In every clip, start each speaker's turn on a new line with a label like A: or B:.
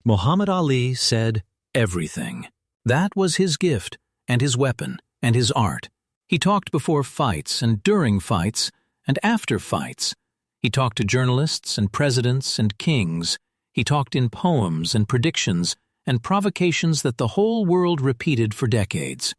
A: Muhammad Ali said everything. That was his gift, and his weapon, and his art. He talked before fights, and during fights, and after fights. He talked to journalists and presidents and kings. He talked in poems and predictions and provocations that the whole world repeated for decades.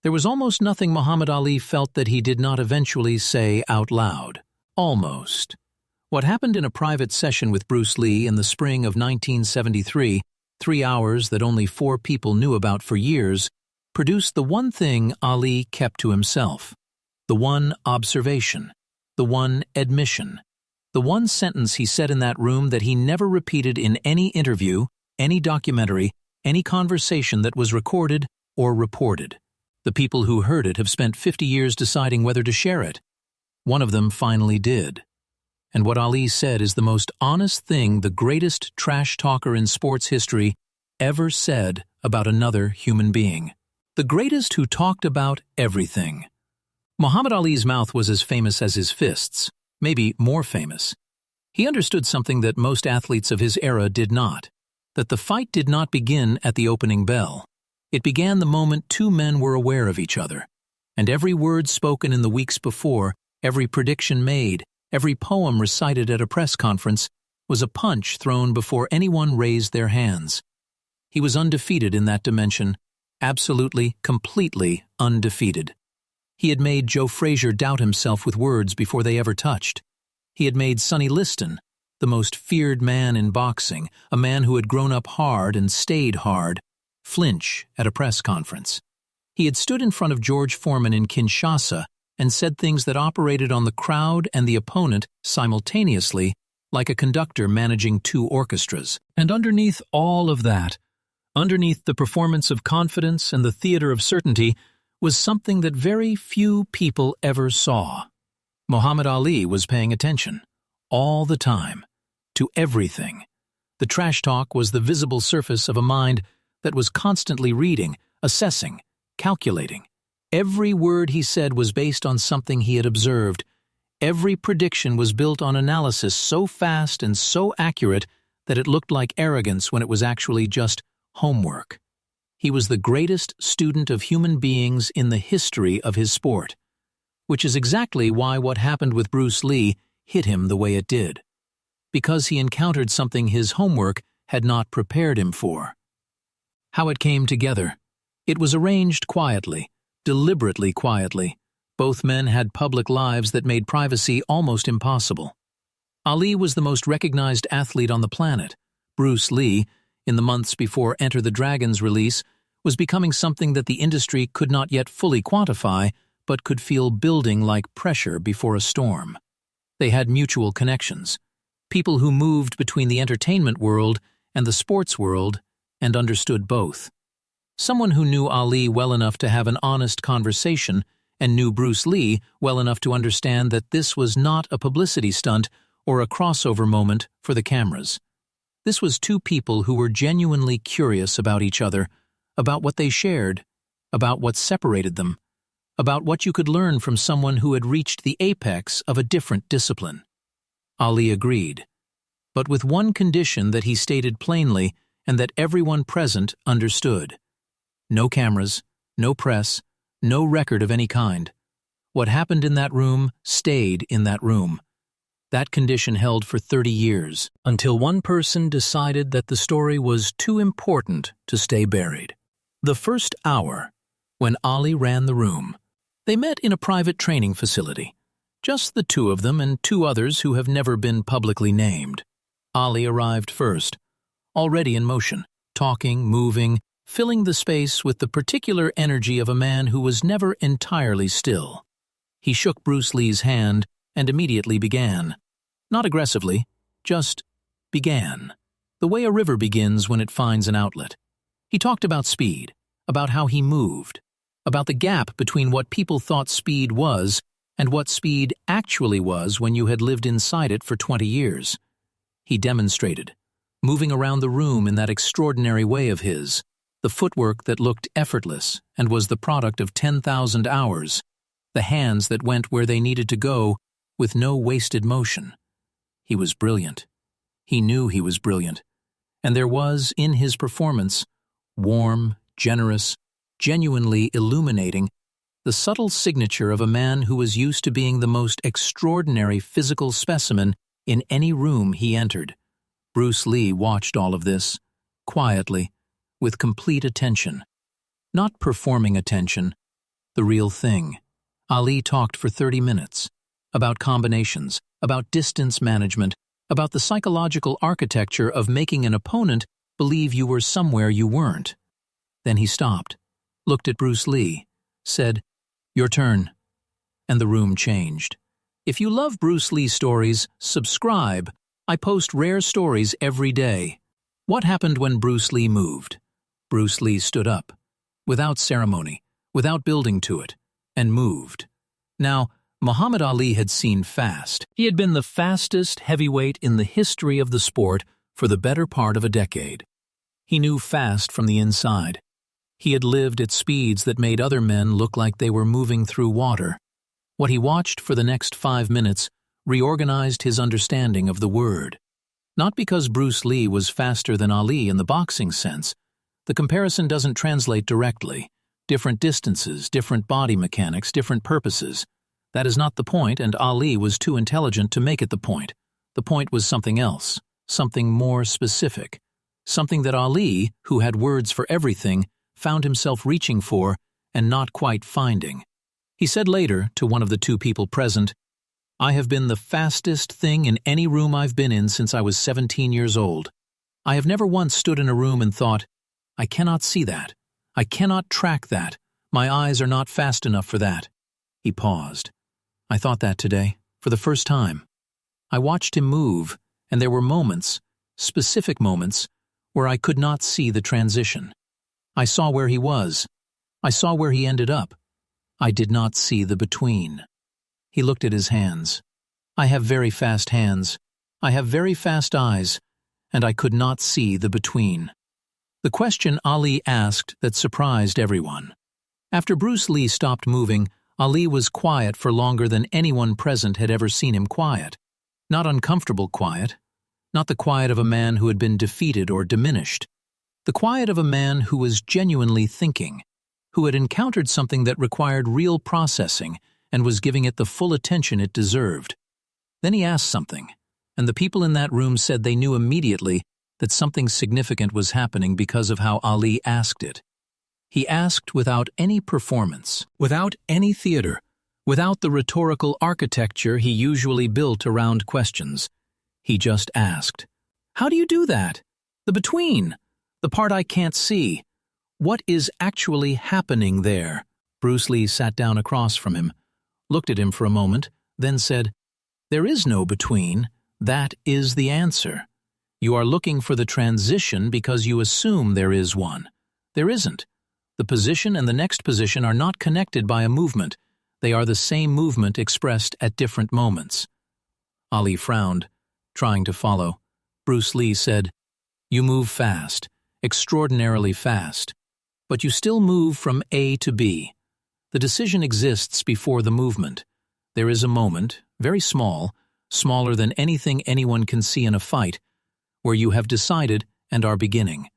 A: There was almost nothing Muhammad Ali felt that he did not eventually say out loud. Almost. What happened in a private session with Bruce Lee in the spring of 1973, 3 hours that only 4 people knew about for years, produced the one thing Ali kept to himself, the one observation, the one admission, the one sentence he said in that room that he never repeated in any interview, any documentary, any conversation that was recorded or reported. The people who heard it have spent 50 years deciding whether to share it. One of them finally did. And what Ali said is the most honest thing the greatest trash talker in sports history ever said about another human being. The greatest who talked about everything. Muhammad Ali's mouth was as famous as his fists, maybe more famous. He understood something that most athletes of his era did not, that the fight did not begin at the opening bell. It began the moment 2 men were aware of each other, and every word spoken in the weeks before, every prediction made, every poem recited at a press conference was a punch thrown before anyone raised their hands. He was undefeated in that dimension, absolutely, completely undefeated. He had made Joe Frazier doubt himself with words before they ever touched. He had made Sonny Liston, the most feared man in boxing, a man who had grown up hard and stayed hard, flinch at a press conference. He had stood in front of George Foreman in Kinshasa and said things that operated on the crowd and the opponent simultaneously, like a conductor managing 2 orchestras. And underneath all of that, underneath the performance of confidence and the theater of certainty, was something that very few people ever saw. Muhammad Ali was paying attention, all the time, to everything. The trash talk was the visible surface of a mind that was constantly reading, assessing, calculating. Every word he said was based on something he had observed. Every prediction was built on analysis so fast and so accurate that it looked like arrogance when it was actually just homework. He was the greatest student of human beings in the history of his sport, which is exactly why what happened with Bruce Lee hit him the way it did, because he encountered something his homework had not prepared him for. How it came together. It was arranged quietly, deliberately quietly. Both men had public lives that made privacy almost impossible. Ali was the most recognized athlete on the planet. Bruce Lee, in the months before Enter the Dragon's release, was becoming something that the industry could not yet fully quantify, but could feel building like pressure before a storm. They had mutual connections, people who moved between the entertainment world and the sports world and understood both. Someone who knew Ali well enough to have an honest conversation and knew Bruce Lee well enough to understand that this was not a publicity stunt or a crossover moment for the cameras. This was 2 people who were genuinely curious about each other, about what they shared, about what separated them, about what you could learn from someone who had reached the apex of a different discipline. Ali agreed, but with one condition that he stated plainly and that everyone present understood. No cameras, no press, no record of any kind. What happened in that room stayed in that room. That condition held for 30 years, until one person decided that the story was too important to stay buried. The first hour, when Ali ran the room, they met in a private training facility. Just the 2 of them and 2 others who have never been publicly named. Ali arrived first, already in motion, talking, moving, filling the space with the particular energy of a man who was never entirely still. He shook Bruce Lee's hand and immediately began. Not aggressively, just began. The way a river begins when it finds an outlet. He talked about speed, about how he moved, about the gap between what people thought speed was and what speed actually was when you had lived inside it for 20 years. He demonstrated, moving around the room in that extraordinary way of his, the footwork that looked effortless and was the product of 10,000 hours, the hands that went where they needed to go with no wasted motion. He was brilliant. He knew he was brilliant. and there was, in his performance, warm, generous, genuinely illuminating, the subtle signature of a man who was used to being the most extraordinary physical specimen in any room he entered. Bruce Lee watched all of this, quietly, with complete attention. Not performing attention, the real thing. Ali talked for 30 minutes, about combinations, about distance management, about the psychological architecture of making an opponent believe you were somewhere you weren't. Then he stopped, looked at Bruce Lee, said, "Your turn," and the room changed. If you love Bruce Lee stories, subscribe. I post rare stories every day. What happened when Bruce Lee moved? Bruce Lee stood up, without ceremony, without building to it, and moved. Now, Muhammad Ali had seen fast. He had been the fastest heavyweight in the history of the sport for the better part of a decade. He knew fast from the inside. He had lived at speeds that made other men look like they were moving through water. What he watched for the next 5 minutes reorganized his understanding of the word. Not because Bruce Lee was faster than Ali in the boxing sense. The comparison doesn't translate directly. Different distances, different body mechanics, different purposes. That is not the point, and Ali was too intelligent to make it the point. The point was something else, something more specific. Something that Ali, who had words for everything, found himself reaching for and not quite finding. He said later to one of the 2 people present, "I have been the fastest thing in any room I've been in since I was 17 years old. I have never once stood in a room and thought, I cannot see that. I cannot track that. My eyes are not fast enough for that." He paused. I thought that today, for the first time. I watched him move, and there were moments, specific moments, where I could not see the transition. I saw where he was. I saw where he ended up. I did not see the between. He looked at his hands. I have very fast hands. I have very fast eyes, and I could not see the between. The question Ali asked that surprised everyone. After Bruce Lee stopped moving, Ali was quiet for longer than anyone present had ever seen him quiet. Not uncomfortable quiet. Not the quiet of a man who had been defeated or diminished. The quiet of a man who was genuinely thinking, who had encountered something that required real processing and was giving it the full attention it deserved. Then he asked something, and the people in that room said they knew immediately that something significant was happening because of how Ali asked it. He asked without any performance, without any theater, without the rhetorical architecture he usually built around questions. He just asked, "How do you do that? The between, the part I can't see. What is actually happening there?" Bruce Lee sat down across from him, looked at him for a moment, then said, "There is no between. That is the answer. You are looking for the transition because you assume there is one. There isn't. The position and the next position are not connected by a movement. They are the same movement expressed at different moments." Ali frowned, trying to follow. Bruce Lee said, "You move fast, extraordinarily fast, but you still move from A to B. The decision exists before the movement. There is a moment, very small, smaller than anything anyone can see in a fight, where you have decided and are beginning.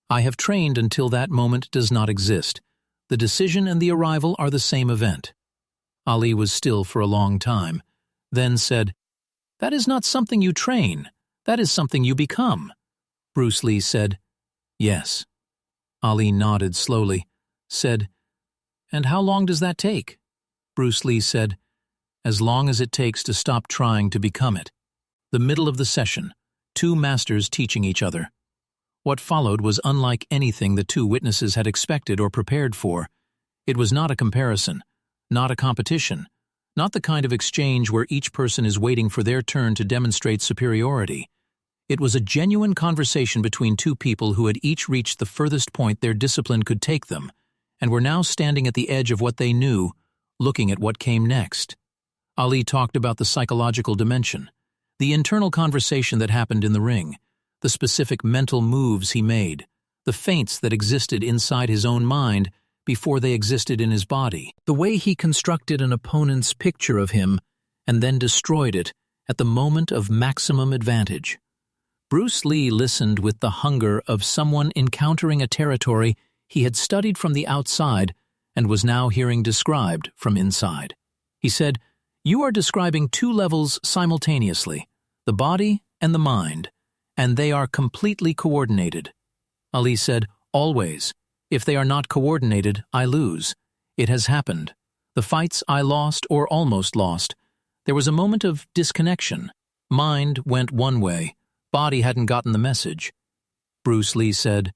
A: I have trained until that moment does not exist. The decision and the arrival are the same event." Ali was still for a long time, then said, "That is not something you train. That is something you become." Bruce Lee said, "Yes." Ali nodded slowly, said, "And how long does that take?" Bruce Lee said, "As long as it takes to stop trying to become it." The middle of the session, 2 masters teaching each other. What followed was unlike anything the 2 witnesses had expected or prepared for. It was not a comparison, not a competition, not the kind of exchange where each person is waiting for their turn to demonstrate superiority. It was a genuine conversation between 2 people who had each reached the furthest point their discipline could take them, and were now standing at the edge of what they knew, looking at what came next. Ali talked about the psychological dimension, the internal conversation that happened in the ring, the specific mental moves he made, the feints that existed inside his own mind before they existed in his body, the way he constructed an opponent's picture of him and then destroyed it at the moment of maximum advantage. Bruce Lee listened with the hunger of someone encountering a territory he had studied from the outside and was now hearing described from inside. He said, "You are describing two levels simultaneously, the body and the mind, and they are completely coordinated." Ali said, "Always. If they are not coordinated, I lose. It has happened. The fights I lost or almost lost. There was a moment of disconnection. Mind went one way. Body hadn't gotten the message." Bruce Lee said,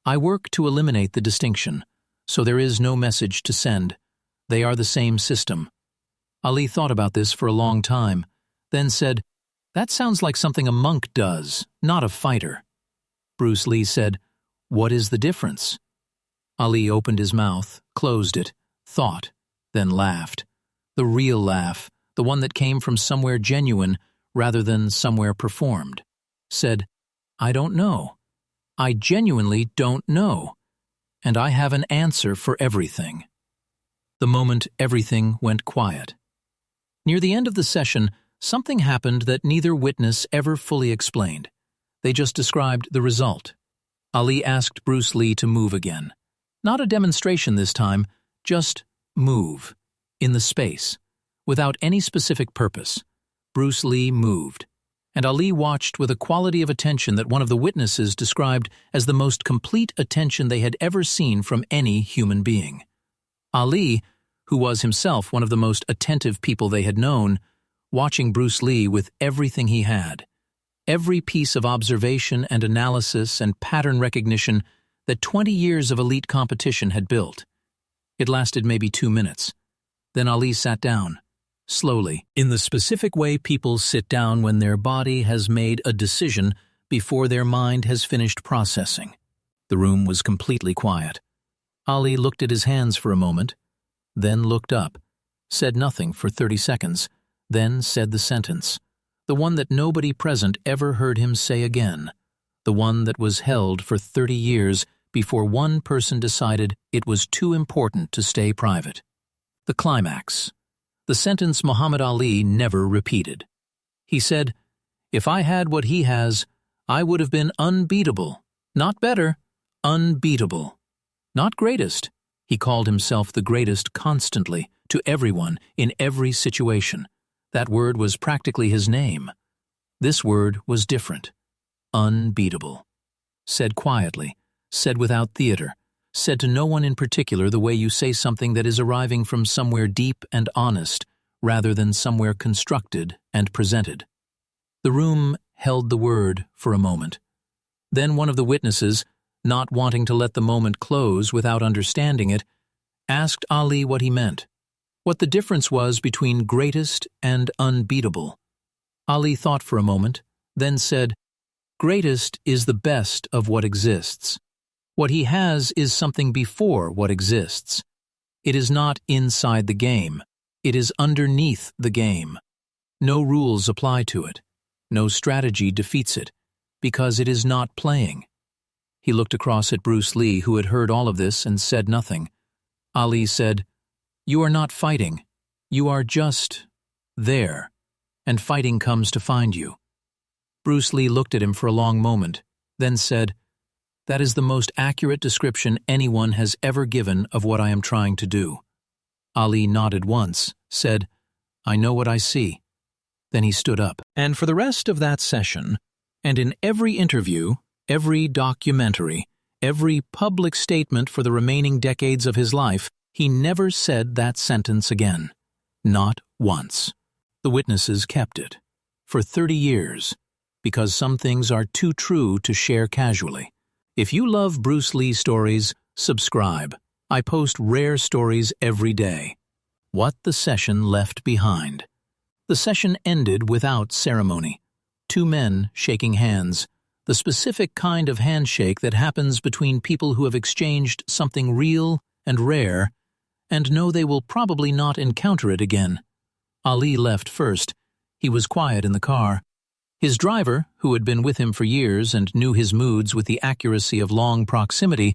A: "I work to eliminate the distinction, so there is no message to send. They are the same system." Ali thought about this for a long time, then said, "That sounds like something a monk does, not a fighter." Bruce Lee said, "What is the difference?" Ali opened his mouth, closed it, thought, then laughed. The real laugh, the one that came from somewhere genuine rather than somewhere performed. Said, "I don't know. I genuinely don't know. And I have an answer for everything." The moment everything went quiet. Near the end of the session, something happened that neither witness ever fully explained. They just described the result. Ali asked Bruce Lee to move again. Not a demonstration this time, just move, in the space, without any specific purpose. Bruce Lee moved, and Ali watched with a quality of attention that one of the witnesses described as the most complete attention they had ever seen from any human being. Ali, who was himself one of the most attentive people they had known, watching Bruce Lee with everything he had, every piece of observation and analysis and pattern recognition that 20 years of elite competition had built. It lasted maybe 2 minutes. Then Ali sat down, slowly, in the specific way people sit down when their body has made a decision before their mind has finished processing. The room was completely quiet. Ali looked at his hands for a moment, then looked up, said nothing for 30 seconds, then said the sentence, the one that nobody present ever heard him say again, the one that was held for 30 years before one person decided it was too important to stay private. The climax. The sentence Muhammad Ali never repeated. He said, "If I had what he has, I would have been unbeatable. Not better, unbeatable. Not greatest." He called himself the greatest constantly, to everyone, in every situation. That word was practically his name. This word was different. Unbeatable. Said quietly, said without theater, said to no one in particular the way you say something that is arriving from somewhere deep and honest, rather than somewhere constructed and presented. The room held the word for a moment. Then one of the witnesses, not wanting to let the moment close without understanding it, asked Ali what he meant, what the difference was between greatest and unbeatable. Ali thought for a moment, then said, "Greatest is the best of what exists. What he has is something before what exists. It is not inside the game. It is underneath the game. No rules apply to it. No strategy defeats it, because it is not playing." He looked across at Bruce Lee, who had heard all of this and said nothing. Ali said, "You are not fighting. You are just there, and fighting comes to find you." Bruce Lee looked at him for a long moment, then said, "That is the most accurate description anyone has ever given of what I am trying to do." Ali nodded once, said, "I know what I see." Then he stood up. And for the rest of that session, and in every interview, every documentary, every public statement for the remaining decades of his life, he never said that sentence again. Not once. The witnesses kept it. For 30 years. Because some things are too true to share casually. If you love Bruce Lee stories, subscribe. I post rare stories every day. What the session left behind. The session ended without ceremony. 2 men shaking hands. The specific kind of handshake that happens between people who have exchanged something real and rare and know they will probably not encounter it again. Ali left first. He was quiet in the car. His driver, who had been with him for years and knew his moods with the accuracy of long proximity,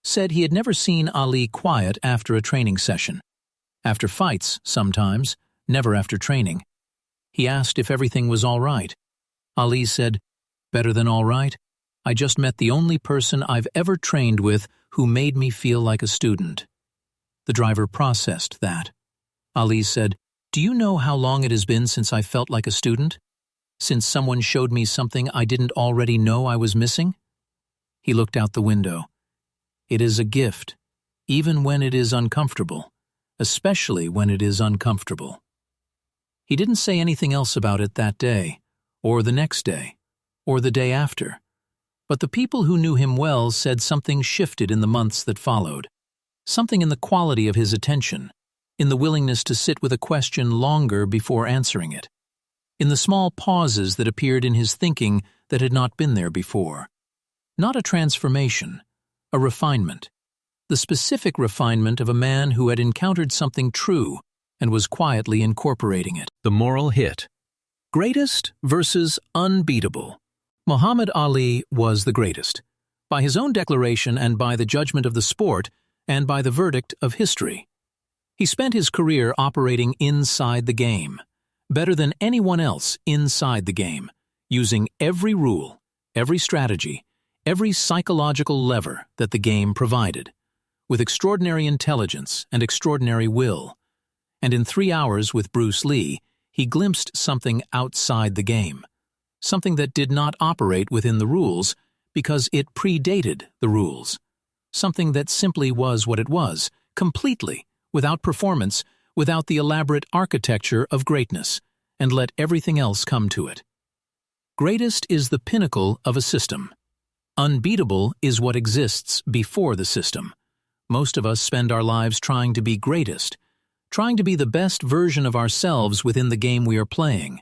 A: said he had never seen Ali quiet after a training session. After fights, sometimes, never after training. He asked if everything was all right. Ali said, Better than all right? I just met the only person I've ever trained with who made me feel like a student. The driver processed that. Ali said, "Do you know how long it has been since I felt like a student? Since someone showed me something I didn't already know I was missing?" He looked out the window. It is a gift, even when it is uncomfortable, especially when it is uncomfortable. He didn't say anything else about it that day, or the next day, or the day after. But the people who knew him well said something shifted in the months that followed. Something in the quality of his attention, in the willingness to sit with a question longer before answering it, in the small pauses that appeared in his thinking that had not been there before. Not a transformation, a refinement. The specific refinement of a man who had encountered something true and was quietly incorporating it. The moral hit. Greatest versus unbeatable. Muhammad Ali was the greatest, by his own declaration and by the judgment of the sport and by the verdict of history. He spent his career operating inside the game, better than anyone else inside the game, using every rule, every strategy, every psychological lever that the game provided, with extraordinary intelligence and extraordinary will. And in 3 hours with Bruce Lee, he glimpsed something outside the game, something that did not operate within the rules because it predated the rules, something that simply was what it was, completely, without performance, without the elaborate architecture of greatness, and let everything else come to it. Greatest is the pinnacle of a system. Unbeatable is what exists before the system. Most of us spend our lives trying to be greatest, trying to be the best version of ourselves within the game we are playing,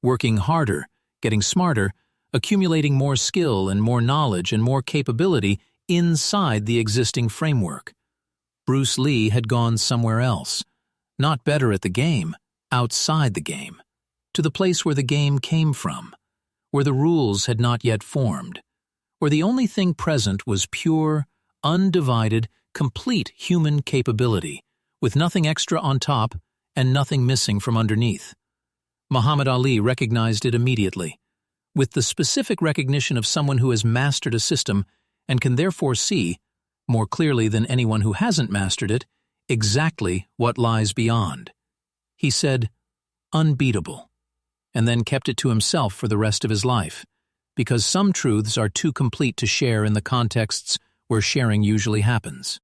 A: working harder, getting smarter, accumulating more skill and more knowledge and more capability inside the existing framework. Bruce Lee had gone somewhere else, not better at the game, outside the game, to the place where the game came from, where the rules had not yet formed, where the only thing present was pure, undivided, complete human capability, with nothing extra on top and nothing missing from underneath. Muhammad Ali recognized it immediately, with the specific recognition of someone who has mastered a system and can therefore see, more clearly than anyone who hasn't mastered it, exactly what lies beyond. He said, "Unbeatable," and then kept it to himself for the rest of his life, because some truths are too complete to share in the contexts where sharing usually happens.